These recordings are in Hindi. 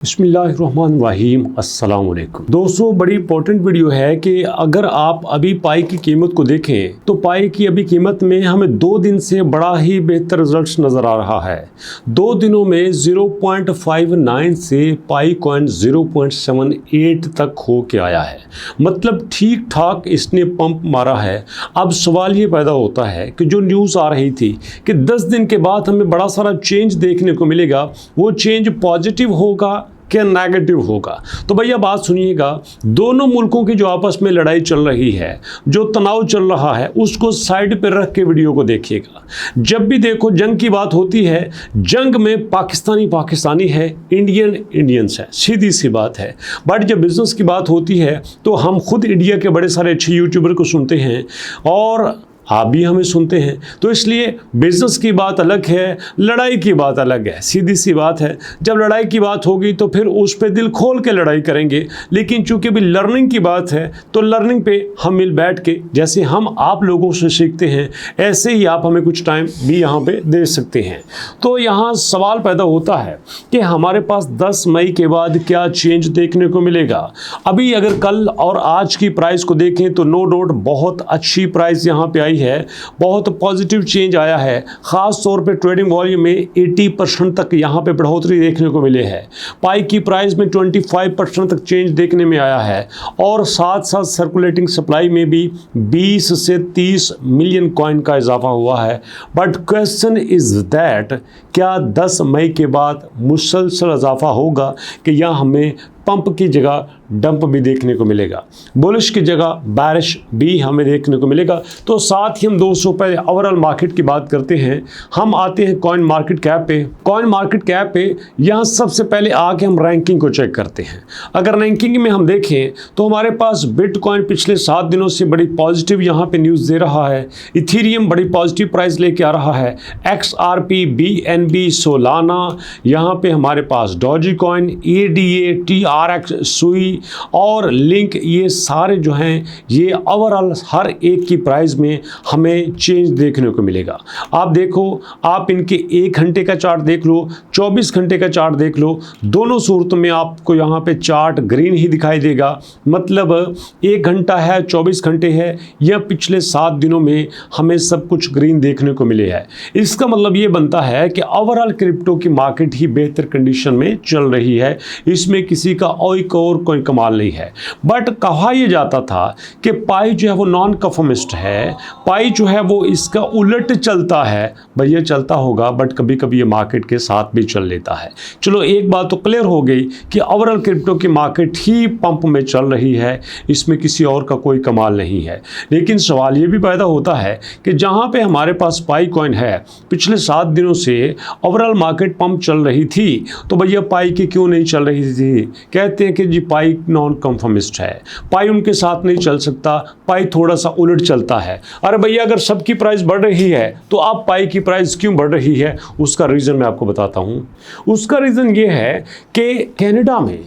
बिस्मिल्लाहिर्रहमानिर्रहीम अस्सलाम वालेकुम। दोस्तों, बड़ी इंपॉर्टेंट वीडियो है कि अगर आप अभी पाई की कीमत को देखें तो पाई की अभी कीमत में हमें 2 दिन से बड़ा ही बेहतर रिजल्ट्स नज़र आ रहा है। 2 दिनों में 0.59 से पाई कॉइन 0.78 तक हो के आया है, मतलब ठीक ठाक इसने पंप मारा है। अब सवाल ये पैदा होता है कि जो न्यूज़ आ रही थी कि 10 दिन के बाद हमें बड़ा सारा चेंज देखने को मिलेगा, वो चेंज पॉजिटिव होगा क्या नेगेटिव होगा। तो भैया बात सुनिएगा, दोनों मुल्कों की जो आपस में लड़ाई चल रही है, जो तनाव चल रहा है, उसको साइड पर रख के वीडियो को देखिएगा। जब भी देखो जंग की बात होती है, जंग में पाकिस्तानी है, इंडियंस है, सीधी सी बात है। बट जब बिजनेस की बात होती है तो हम खुद इंडिया के बड़े सारे अच्छे यूट्यूबर को सुनते हैं और आप भी हमें सुनते हैं। तो इसलिए बिजनेस की बात अलग है, लड़ाई की बात अलग है। सीधी सी बात है, जब लड़ाई की बात होगी तो फिर उस पे दिल खोल के लड़ाई करेंगे। लेकिन चूंकि अभी लर्निंग की बात है तो लर्निंग पे हम मिल बैठ के, जैसे हम आप लोगों से सीखते हैं, ऐसे ही आप हमें कुछ टाइम भी यहाँ पे दे सकते हैं। तो यहाँ सवाल पैदा होता है कि हमारे पास 10 मई के बाद क्या चेंज देखने को मिलेगा। अभी अगर कल और आज की प्राइस को देखें तो नो डाउट बहुत अच्छी प्राइस यहाँ पे आई है, बहुत पॉजिटिव चेंज आया है। खास तौर पे ट्रेडिंग वॉल्यूम में 80% तक यहाँ पे बढ़ोतरी देखने को मिले है। पाई की प्राइस में 25% तक चेंज देखने में आया है और साथ साथ सर्कुलेटिंग सप्लाई में भी 20 से 30 मिलियन कॉइन का इजाफा हुआ है। बट क्वेश्चन इज दैट क्या 10 मई के बाद मुसलसल इजाफा होगा कि या हमें पंप की जगह डंप भी देखने को मिलेगा, बुलिश की जगह बैरिश भी हमें देखने को मिलेगा। तो साथ ही हम 200 पे ओवरऑल मार्केट की बात करते हैं। हम आते हैं कॉइन मार्केट कैप पे। कॉइन मार्केट कैप पे यहाँ सबसे पहले आके हम रैंकिंग को चेक करते हैं। अगर रैंकिंग में हम देखें तो हमारे पास बिटकॉइन पिछले 7 दिनों से बड़ी पॉजिटिव यहाँ पे न्यूज़ दे रहा है। इथीरियम बड़ी पॉजिटिव प्राइस लेके आ रहा है। XRP, BNB, सोलाना, यहाँ पे हमारे पास डॉजी कॉइन, ADA, TRX, सुई और लिंक, ये सारे जो हैं ये ओवरऑल हर एक की प्राइस में हमें चेंज देखने को मिलेगा। आप देखो, आप इनके 1 घंटे का चार्ट देख लो, 24 घंटे का चार्ट देख लो, दोनों सूरतों में आपको यहाँ पे चार्ट ग्रीन ही दिखाई देगा। मतलब 1 घंटा है, 24 घंटे है, या पिछले 7 दिनों में हमें सब कुछ ग्रीन देखने को मिले है। इसका मतलब ये बनता है कि ओवरऑल क्रिप्टो की मार्केट ही बेहतर कंडीशन में चल रही है। इसमें किसी का और कोई कमाल नहीं है। बट कहा यह जाता था कि पाई जो है वो नॉन कंफर्मिस्ट है, पाई जो है वो इसका उलट चलता है। भैया चलता होगा, बट कभी कभी ये मार्केट के साथ भी चल लेता है। चलो एक बात तो क्लियर हो गई कि ओवरऑल क्रिप्टो की मार्केट ही पंप में चल रही है, इसमें किसी और का कोई कमाल नहीं है। लेकिन सवाल ये भी पैदा होता है कि जहां पे हमारे पास पाई कॉइन है, पिछले 7 दिनों से ओवरऑल मार्केट पंप चल रही थी, तो भैया पाई की क्यों नहीं चल रही थी। कहते हैं कि जी पाई नॉन कंफर्मिस्ट है, पाई उनके साथ नहीं चल सकता, पाई थोड़ा सा उलट चलता है। अरे भैया अगर सबकी प्राइस बढ़ रही है तो आप पाई की प्राइस क्यों बढ़ रही है, उसका रीज़न मैं आपको बताता हूं। उसका रीज़न ये है कि कनाडा में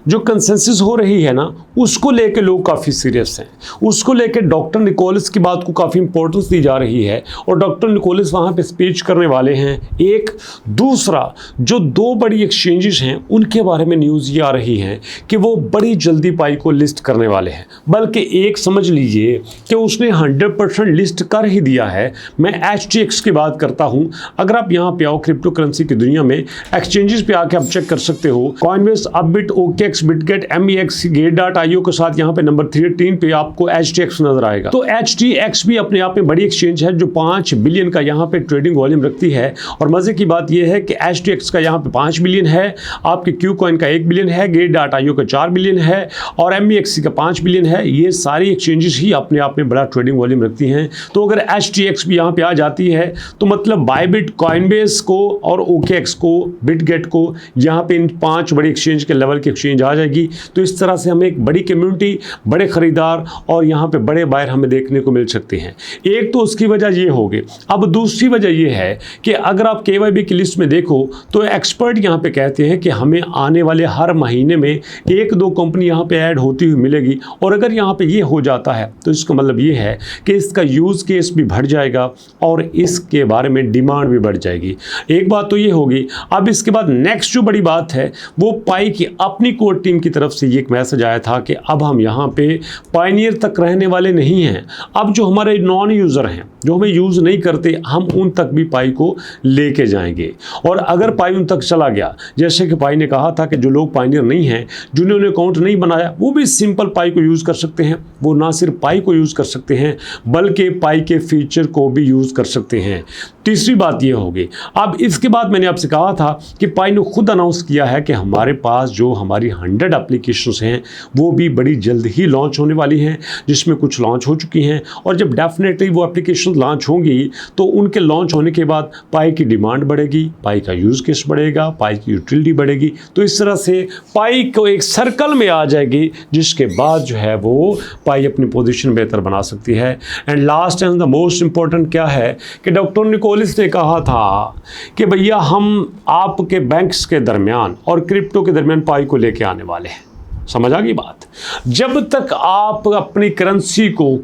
जो कंसेंसस हो रही है ना, उसको लेके लोग काफ़ी सीरियस हैं। उसको लेके डॉक्टर निकोलस की बात को काफ़ी इंपॉर्टेंस दी जा रही है और डॉक्टर निकोलस वहाँ पे स्पीच करने वाले हैं। एक दूसरा, जो 2 बड़ी एक्सचेंजेस हैं उनके बारे में न्यूज़ ये आ रही है कि वो बड़ी जल्दी पाई को लिस्ट करने वाले हैं। बल्कि एक समझ लीजिए कि उसने 100% लिस्ट कर ही दिया है। मैं HTX की बात करता हूँ। अगर आप यहाँ पे आओ क्रिप्टो करेंसी की दुनिया में, एक्सचेंजेस पे आके आप चेक कर सकते हो। Coinbase, upbeat, OKX, Bitget, MEX, Gate.io के साथ यहाँ पे नंबर 13 पे आपको HTX नजर आएगा। तो HTX भी अपने आप में बड़ी एक्सचेंज है जो 5 बिलियन का यहाँ पे ट्रेडिंग वॉल्यूम रखती है। और मजे की बात यह है कि HTX का यहाँ पे 5 बिलियन है, आपके Qcoin का 1 बिलियन है, Gate.io का 4 बिलियन है और MEX का 5 बिलियन है। ये सारी एक्सचेंजेस ही अपने आप में बड़ा ट्रेडिंग वॉल्यूम रखती हैं। तो अगर HTX भी यहाँ पे आ जाती है तो मतलब बायबिट, कॉइनबेस को और OKX को, बिटगेट को, यहाँ पे इन 5 बड़ी एक्सचेंज के लेवल के एक्सचेंज आ जाएगी। तो इस तरह से हमें एक बड़ी कम्युनिटी, बड़े ख़रीदार और यहाँ पे बड़े बायर हमें देखने को मिल सकते हैं। एक तो उसकी वजह ये होगी। अब दूसरी वजह ये है कि अगर आप KYB की लिस्ट में देखो तो एक्सपर्ट यहाँ पे कहते हैं कि हमें आने वाले हर महीने में 1-2 कंपनी यहाँ पे ऐड होती हुई मिलेगी, और अगर यहाँ पे ये हो जाता है तो इसका मतलब ये है कि इसका यूज़ केस भी बढ़ जाएगा और इसके बारे में डिमांड भी बढ़ जाएगी। एक बात तो ये होगी। अब इसके बाद नेक्स्ट जो बड़ी बात है वो पाई की अपनी कोर टीम की तरफ से ये एक मैसेज आया था कि अब हम यहाँ पे पायनियर तक रहने वाले नहीं हैं। अब जो हमारे नॉन यूज़र हैं, जो हमें यूज़ नहीं करते, हम उन तक भी पाई को लेके जाएंगे। और अगर पाई उन तक चला गया, जैसे कि पाई ने कहा था कि जो लोग पायनियर नहीं हैं, जिन्होंने अकाउंट नहीं बनाया, वो भी सिंपल पाई को यूज़ कर सकते हैं। वो ना सिर्फ पाई को यूज़ कर सकते हैं बल्कि पाई के फीचर को भी यूज़ कर सकते हैं। तीसरी बात ये होगी। अब इसके बाद मैंने आपसे कहा था कि पाई ने खुद अनाउंस किया है कि हमारे पास जो हमारी 100 एप्लीकेशंस हैं वो भी बड़ी जल्द ही लॉन्च होने वाली हैं, जिसमें कुछ लॉन्च हो चुकी हैं। और जब डेफिनेटली वो एप्लीकेशन लॉन्च होंगी तो उनके लॉन्च होने के बाद पाई की डिमांड बढ़ेगी, पाई का यूज़ केस बढ़ेगा, पाई की यूटिलिटी बढ़ेगी। तो इस तरह से पाई को एक सर्कल में आ जाएगी, जिसके बाद जो है वो पाई अपनी पोजीशन बेहतर बना सकती है। And last and the most important क्या है कि डॉक्टर निकोलस ने कहा था कि भैया हम आपके बैंक्स के दरमियान और क्रिप्टो के दरमियान पाई को लेके आने वाले हैं। समझ आ गई बात? जब तक आप अपनी करेंसी को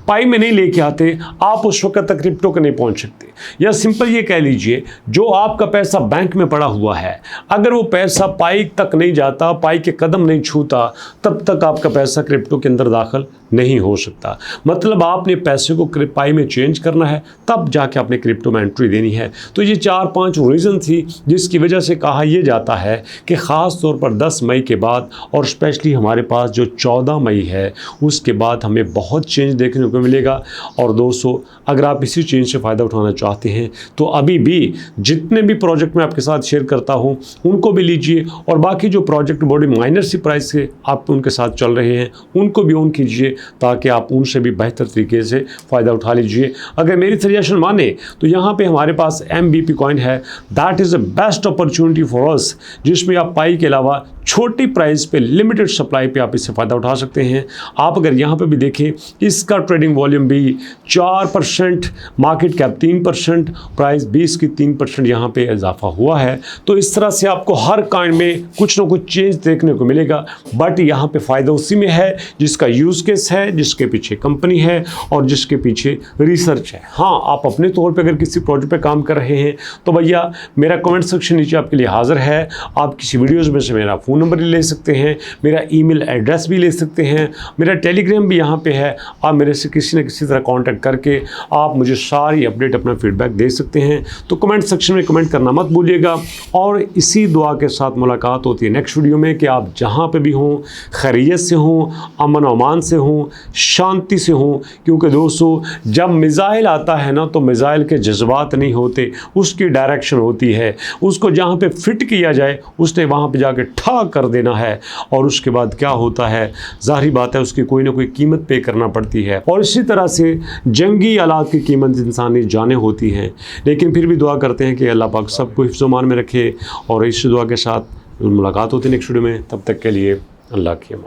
पाई में नहीं लेके आते, आप उस वक्त तक क्रिप्टो के नहीं पहुंच सकते। या सिंपल ये कह लीजिए, जो आपका पैसा बैंक में पड़ा हुआ है, अगर वो पैसा पाई तक नहीं जाता, पाई के कदम नहीं छूता, तब तक आपका पैसा क्रिप्टो के अंदर दाखिल नहीं हो सकता। मतलब आपने पैसे को पाई में चेंज करना है, तब जाके आपने क्रिप्टो में एंट्री देनी है। तो ये 4-5 रीज़न थी जिसकी वजह से कहा यह जाता है कि ख़ास तौर पर 10 मई के बाद, और स्पेशली हमारे पास जो 14 मई है, उसके बाद हमें बहुत चेंज देखने को मिलेगा। और दोस्तों, अगर आप इसी चेंज से फ़ायदा उठाना चाहते हैं तो अभी भी जितने भी प्रोजेक्ट मैं आपके साथ शेयर करता हूं उनको भी लीजिए, और बाकी जो प्रोजेक्ट बड़ी माइनर सी प्राइस के आप उनके साथ चल रहे हैं उनको भी ऑन कीजिए, ताकि आप उनसे भी बेहतर तरीके से फ़ायदा उठा लीजिए। अगर मेरी सजेशन माने तो यहाँ पे हमारे पास MBP कॉइन है, that is the best opportunity for us, जिसमें आप पाई के अलावा छोटी प्राइस पे, लिमिटेड सप्लाई पे आप इससे फ़ायदा उठा सकते हैं। आप अगर यहाँ पे भी देखें, इसका ट्रेडिंग वॉल्यूम भी 4%, मार्केट कैप 3%, प्राइस 20 की 3% यहाँ पे इजाफा हुआ है। तो इस तरह से आपको हर काइंड में कुछ ना कुछ चेंज देखने को मिलेगा। बट यहाँ पे फ़ायदा उसी में है जिसका यूज़ केस है, जिसके पीछे कंपनी है और जिसके पीछे रिसर्च है। हाँ, आप अपने तौर पर अगर किसी प्रोजेक्ट पर काम कर रहे हैं तो भैया मेरा कमेंट सेक्शन नीचे आपके लिए हाजिर है। आप किसी वीडियोज़ में से मेरा फ़ोन नंबर भी ले सकते हैं, मेरा ईमेल एड्रेस भी ले सकते हैं, मेरा टेलीग्राम भी यहाँ पे है। आप मेरे से किसी न किसी तरह कांटेक्ट करके आप मुझे सारी अपडेट, अपना फीडबैक दे सकते हैं। तो कमेंट सेक्शन में कमेंट करना मत भूलिएगा। और इसी दुआ के साथ मुलाकात होती है नेक्स्ट वीडियो में, कि आप जहाँ पे भी हों, खैरियत से हों, अमन अमान से हों, शांति से हों। क्योंकि दोस्तों, जब मिज़ाइल आता है ना, तो मिज़ाइल के जज्बात नहीं होते, उसकी डायरेक्शन होती है। उसको जहाँ पे फिट किया जाए उसने वहाँ पे जाके ठा कर देना है। और उसके बाद क्या होता है, ज़ाहिर बात है, उसकी कोई ना कोई कीमत पे करना पड़ती है। और इसी तरह से जंगी आलात की कीमत इंसानी जाने होती हैं। लेकिन फिर भी दुआ करते हैं कि अल्लाह पाक सबको हिफ्ज़-ओ-मान में रखे। और इस दुआ के साथ मुलाकात होती है नेक्स्ट वीडियो में। तब तक के लिए अल्लाह की अमान।